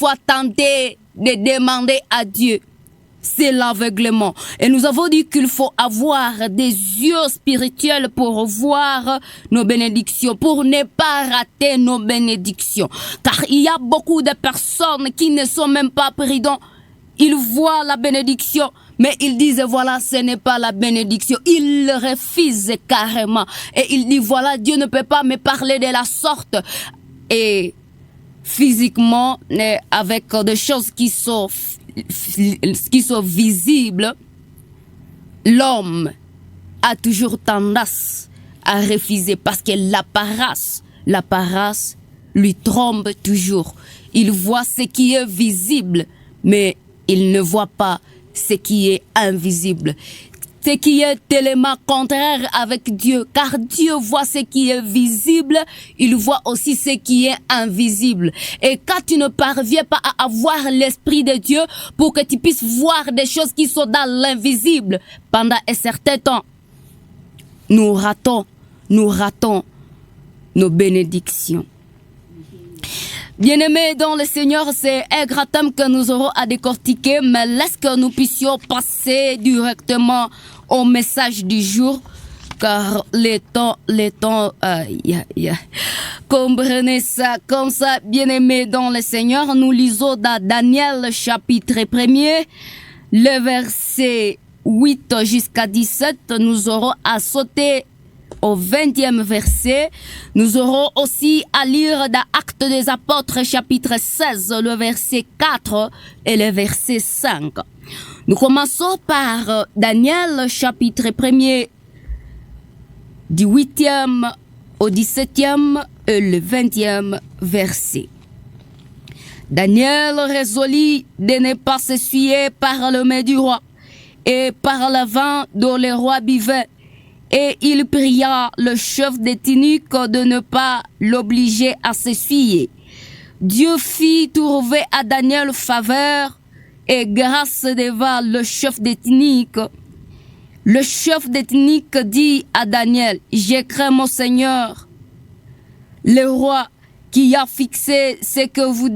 fois tenté de demander à Dieu, c'est l'aveuglement. Et nous avons dit qu'il faut avoir des yeux spirituels pour voir nos bénédictions, pour ne pas rater nos bénédictions. Car il y a beaucoup de personnes qui ne sont même pas prudents. Ils voient la bénédiction, mais ils disent voilà, ce n'est pas la bénédiction. Ils le refusent carrément. Et ils disent voilà, Dieu ne peut pas me parler de la sorte. Et physiquement, avec des choses qui sont visibles, l'homme a toujours tendance à refuser parce que l'apparence lui trompe toujours. Il voit ce qui est visible, mais il ne voit pas ce qui est invisible. Ce qui est tellement contraire avec Dieu, car Dieu voit ce qui est visible, il voit aussi ce qui est invisible. Et quand tu ne parviens pas à avoir l'Esprit de Dieu pour que tu puisses voir des choses qui sont dans l'invisible, pendant un certain temps, nous ratons nos bénédictions. Bien-aimés dans le Seigneur, c'est un grand thème que nous aurons à décortiquer, mais laisse que nous puissions passer directement au message du jour, car les temps, comprenez ça comme ça, bien-aimés dans le Seigneur. Nous lisons dans Daniel chapitre 1er, le verset 8 jusqu'à 17, nous aurons à sauter au 20e verset. Nous aurons aussi à lire dans Actes des Apôtres chapitre 16, le verset 4 et le verset 5. Nous commençons par Daniel chapitre 1er du 8e au 17e et le 20e verset. Daniel résolut de ne pas s'essuyer par le mets du roi et par le vin dont le roi buvait. Et il pria le chef des eunuques de ne pas l'obliger à s'essuyer. Dieu fit trouver à Daniel faveur et grâce devant le chef des eunuques. Le chef des eunuques dit à Daniel, « Je crains mon Seigneur, le roi qui a fixé ce que vous